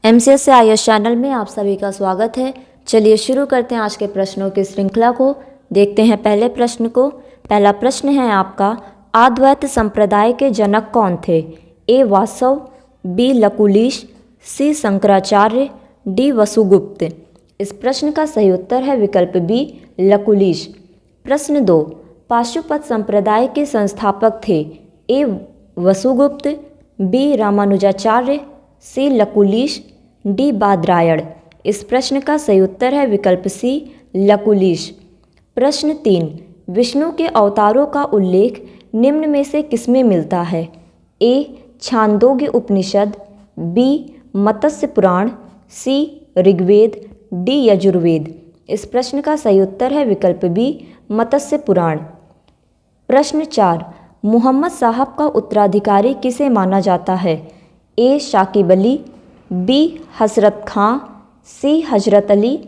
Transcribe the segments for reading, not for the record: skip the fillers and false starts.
MCS से IAS channel में आप सभी का स्वागत है। चलिए शुरू करते हैं आज के प्रश्नों की श्रृंखला को। देखते हैं पहले प्रश्न को। पहला प्रश्न है आपका, अद्वैत संप्रदाय के जनक कौन थे? ए वासव, बी लकुलिश, सी शंकराचार्य, डी वसुगुप्त। इस प्रश्न का सही उत्तर है विकल्प बी लकुलिश। प्रश्न 2, पाशुपत संप्रदाय के संस्थापक थे? ए वसुगुप्त, बी रामानुजाचार्य, सी लकुलिश, डी बादरायण। इस प्रश्न का सही उत्तर है विकल्प सी लकुलिश। प्रश्न 3, विष्णु के अवतारों का उल्लेख निम्न में से किसमें मिलता है? ए छांदोग्य उपनिषद, बी मत्स्य पुराण, सी ऋग्वेद, डी यजुर्वेद। इस प्रश्न का सही उत्तर है विकल्प बी मत्स्य पुराण। प्रश्न 4, मुहम्मद साहब का उत्तराधिकारी किसे माना जाता है? ए शाकिब अली, बी हजरत खां, सी हजरत अली,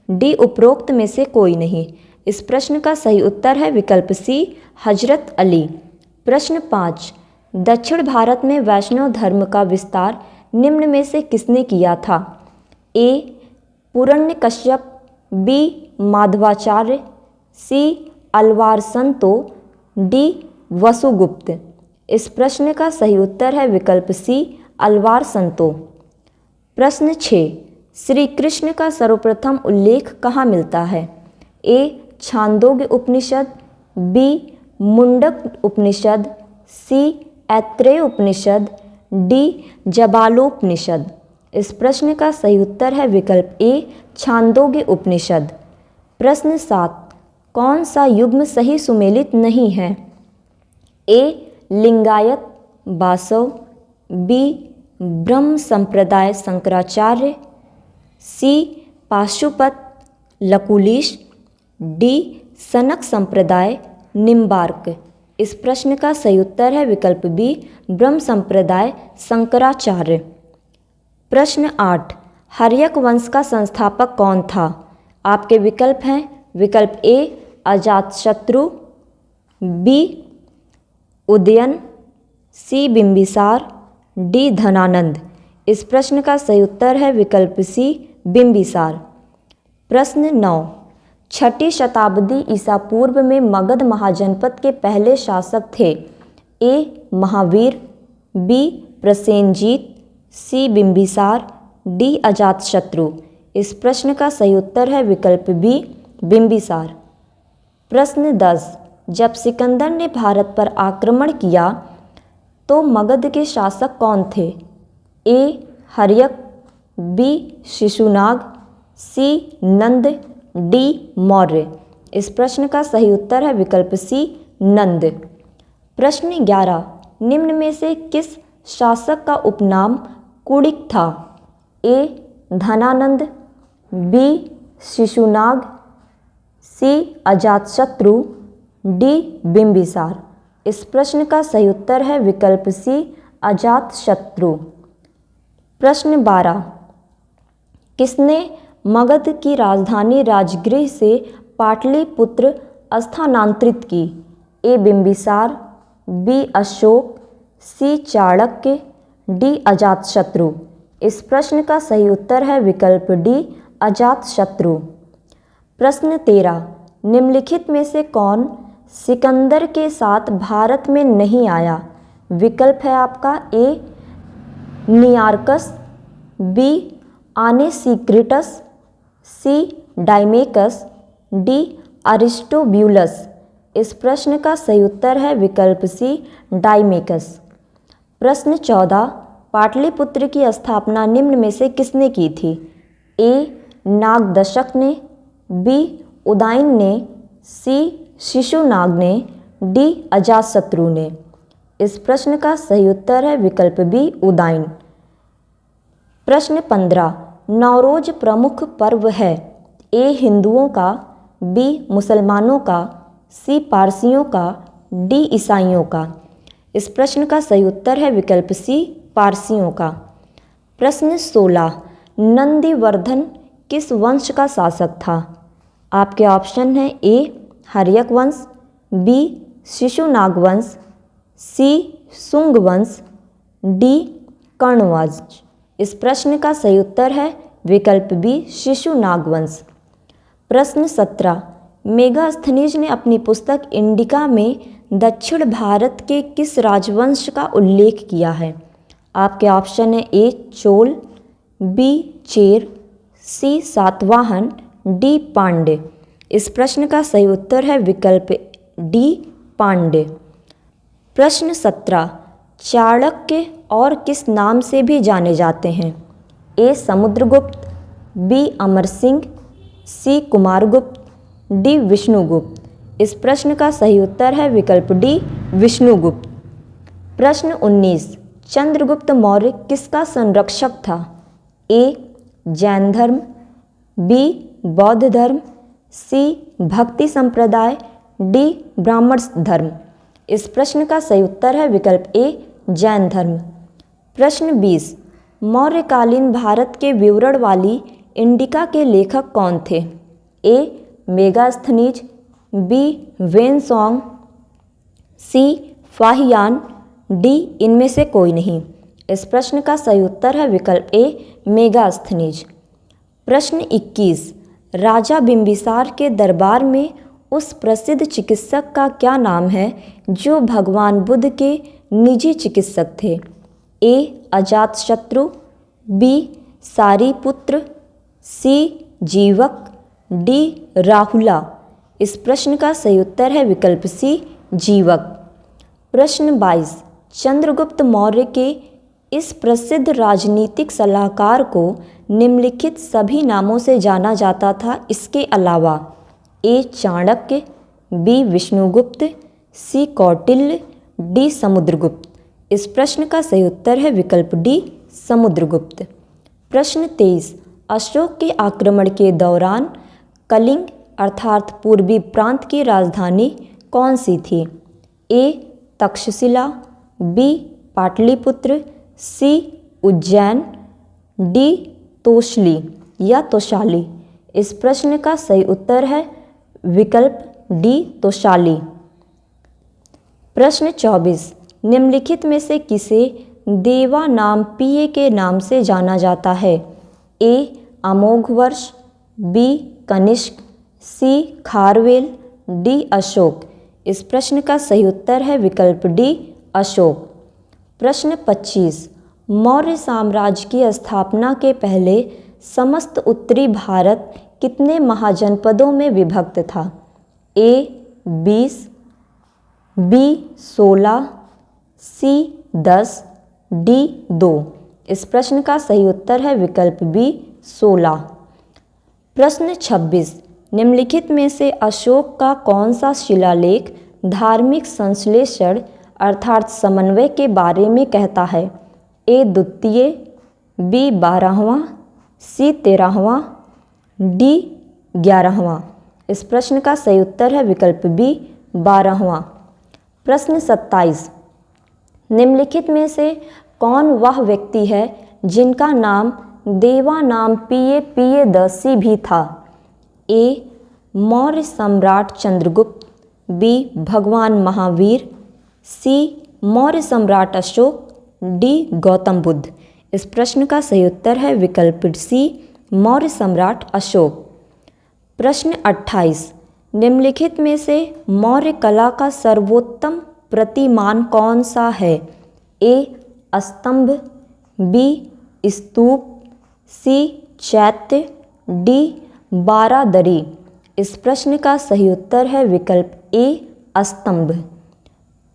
डी उपरोक्त में से कोई नहीं। इस प्रश्न का सही उत्तर है विकल्प सी हजरत अली। प्रश्न 5, दक्षिण भारत में वैष्णव धर्म का विस्तार निम्न में से किसने किया था? ए पुरण्यकश्यप, बी माधवाचार्य, सी अलवार संतो, डी वसुगुप्त। इस प्रश्न का सही उत्तर है विकल्प सी अलवार संतो। प्रश्न 6, श्री कृष्ण का सर्वप्रथम उल्लेख कहाँ मिलता है? ए छांदोग्य उपनिषद, बी मुंडक उपनिषद, सी ऐत्रेय उपनिषद, डी जबालोपनिषद। इस प्रश्न का सही उत्तर है विकल्प ए छांदोग्य उपनिषद। प्रश्न 7, कौन सा युग्म सही सुमेलित नहीं है? ए लिंगायत बासव, बी ब्रह्म संप्रदाय शंकराचार्य, सी पाशुपत लकुलिश, डी सनक संप्रदाय निम्बार्क। इस प्रश्न का सही उत्तर है विकल्प बी ब्रह्म संप्रदाय शंकराचार्य। प्रश्न 8, हर्यक वंश का संस्थापक कौन था? आपके विकल्प हैं विकल्प ए अजातशत्रु, बी उदयन, सी बिंबिसार, डी धनानंद। इस प्रश्न का सही उत्तर है विकल्प सी बिंबिसार। प्रश्न 9, छठी शताब्दी ईसा पूर्व में मगध महाजनपद के पहले शासक थे? ए महावीर, बी प्रसेनजीत, सी बिंबिसार, डी अजातशत्रु। इस प्रश्न का सही उत्तर है विकल्प बी बिंबिसार। प्रश्न 10, जब सिकंदर ने भारत पर आक्रमण किया तो मगध के शासक कौन थे? ए हर्यक, बी शिशुनाग, सी नंद, डी मौर्य। इस प्रश्न का सही उत्तर है विकल्प सी नंद। प्रश्न 11, निम्न में से किस शासक का उपनाम कुड़िक था? ए धनानंद, बी शिशुनाग, सी अजातशत्रु, डी बिंबिसार। इस प्रश्न का सही उत्तर है विकल्प सी अजातशत्रु। प्रश्न 12, किसने मगध की राजधानी राजगृह से पाटलिपुत्र स्थानांतरित की? ए बिंबिसार, बी अशोक, सी चाणक्य, डी अजातशत्रु। इस प्रश्न का सही उत्तर है विकल्प डी अजातशत्रु। प्रश्न 13, निम्नलिखित में से कौन सिकंदर के साथ भारत में नहीं आया? विकल्प है आपका ए नियार्कस, बी आनेसिक्रिटस, सी डाइमेकस, डी अरिस्टोब्यूलस। इस प्रश्न का सही उत्तर है विकल्प सी डाइमेकस। प्रश्न 14, पाटलिपुत्र की स्थापना निम्न में से किसने की थी? ए नागदशक ने, बी उदाइन ने, सी शिशुनाग ने, डी अजातशत्रु ने। इस प्रश्न का सही उत्तर है विकल्प बी उदाइन। प्रश्न 15, नवरोज प्रमुख पर्व है? ए हिंदुओं का, बी मुसलमानों का, सी पारसियों का, डी ईसाइयों का। इस प्रश्न का सही उत्तर है विकल्प सी पारसियों का। प्रश्न 16, नंदिवर्धन किस वंश का शासक था? आपके ऑप्शन हैं ए हर्यक वंश, बी शिशुनाग वंश, सी शुंग वंश, डी कर्ण वंश। इस प्रश्न का सही उत्तर है विकल्प बी शिशु नागवंश। प्रश्न 17, मेगास्थनीज ने अपनी पुस्तक इंडिका में दक्षिण भारत के किस राजवंश का उल्लेख किया है? आपके ऑप्शन है ए चोल, बी चेर, सी सातवाहन, डी पांड्य। इस प्रश्न का सही उत्तर है विकल्प डी पांड्य। प्रश्न 17, चाणक्य और किस नाम से भी जाने जाते हैं? ए समुद्रगुप्त, बी अमर सिंह, सी कुमारगुप्त, डी विष्णुगुप्त। इस प्रश्न का सही उत्तर है विकल्प डी विष्णुगुप्त। प्रश्न 19, चंद्रगुप्त मौर्य किसका संरक्षक था? ए जैन धर्म, बी बौद्ध धर्म, सी भक्ति संप्रदाय, डी ब्राह्मण धर्म। इस प्रश्न का सही उत्तर है विकल्प ए जैन धर्म। प्रश्न 20, मौर्यकालीन भारत के विवरण वाली इंडिका के लेखक कौन थे? ए मेगास्थनीज, बी वेनसोंग, सी फाहियान, डी इनमें से कोई नहीं। इस प्रश्न का सही उत्तर है विकल्प ए मेगास्थनीज। प्रश्न 21, राजा बिंबिसार के दरबार में उस प्रसिद्ध चिकित्सक का क्या नाम है जो भगवान बुद्ध के निजी चिकित्सक थे? ए अजातशत्रु, बी सारिपुत्र, सी जीवक, डी राहुला। इस प्रश्न का सही उत्तर है विकल्प सी जीवक। प्रश्न 22, चंद्रगुप्त मौर्य के इस प्रसिद्ध राजनीतिक सलाहकार को निम्नलिखित सभी नामों से जाना जाता था इसके अलावा? ए चाणक्य, बी विष्णुगुप्त, सी कौटिल्य, डी समुद्रगुप्त। इस प्रश्न का सही उत्तर है विकल्प डी समुद्रगुप्त। प्रश्न 23, अशोक के आक्रमण के दौरान कलिंग अर्थात पूर्वी प्रांत की राजधानी कौन सी थी? ए तक्षशिला, बी पाटलिपुत्र, सी उज्जैन, डी तोशली या तोशाली। इस प्रश्न का सही उत्तर है विकल्प डी तोशाली। प्रश्न 24, निम्नलिखित में से किसे देवा नाम पिये के नाम से जाना जाता है? ए अमोघ वर्ष, बी कनिष्क, सी खारवेल, डी अशोक। इस प्रश्न का सही उत्तर है विकल्प डी अशोक। प्रश्न 25, मौर्य साम्राज्य की स्थापना के पहले समस्त उत्तरी भारत कितने महाजनपदों में विभक्त था? ए 20, बी 16, सी 10, डी 2। इस प्रश्न का सही उत्तर है विकल्प बी 16। प्रश्न 26, निम्नलिखित में से अशोक का कौन सा शिलालेख धार्मिक संश्लेषण अर्थात समन्वय के बारे में कहता है? ए द्वितीय, बी 12वां, सी 13वां, डी 11वां। इस प्रश्न का सही उत्तर है विकल्प बी 12वां। प्रश्न 27, निम्नलिखित में से कौन वह व्यक्ति है जिनका नाम देवा नाम पियदर्शी भी था? ए मौर्य सम्राट चंद्रगुप्त, बी भगवान महावीर, सी मौर्य सम्राट अशोक, डी गौतम बुद्ध। इस प्रश्न का सही उत्तर है विकल्प सी मौर्य सम्राट अशोक। प्रश्न 28, निम्नलिखित में से मौर्य कला का सर्वोत्तम प्रतिमान कौन सा है? ए स्तंभ, बी स्तूप, सी चैत्य, डी बारादरी। इस प्रश्न का सही उत्तर है विकल्प ए स्तंभ।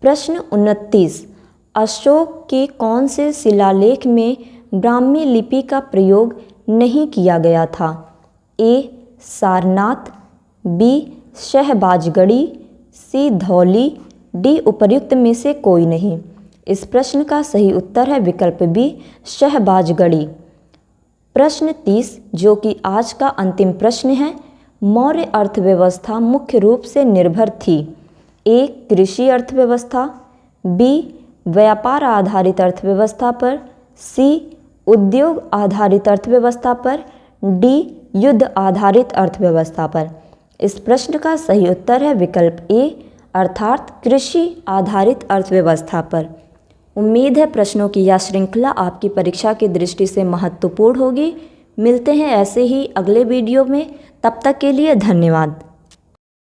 प्रश्न 29, अशोक के कौन से शिलालेख में ब्राह्मी लिपि का प्रयोग नहीं किया गया था? ए सारनाथ, बी शहबाजगढ़ी, सी धौली, डी उपर्युक्त में से कोई नहीं। इस प्रश्न का सही उत्तर है विकल्प बी शहबाजगढ़ी। प्रश्न 30, जो कि आज का अंतिम प्रश्न है, मौर्य अर्थव्यवस्था मुख्य रूप से निर्भर थी? ए कृषि अर्थव्यवस्था, बी व्यापार आधारित अर्थव्यवस्था पर, सी उद्योग आधारित अर्थव्यवस्था पर, डी युद्ध आधारित अर्थव्यवस्था पर। इस प्रश्न का सही उत्तर है विकल्प ए अर्थात कृषि आधारित अर्थव्यवस्था पर। उम्मीद है प्रश्नों की यह श्रृंखला आपकी परीक्षा की दृष्टि से महत्वपूर्ण होगी। मिलते हैं ऐसे ही अगले वीडियो में, तब तक के लिए धन्यवाद।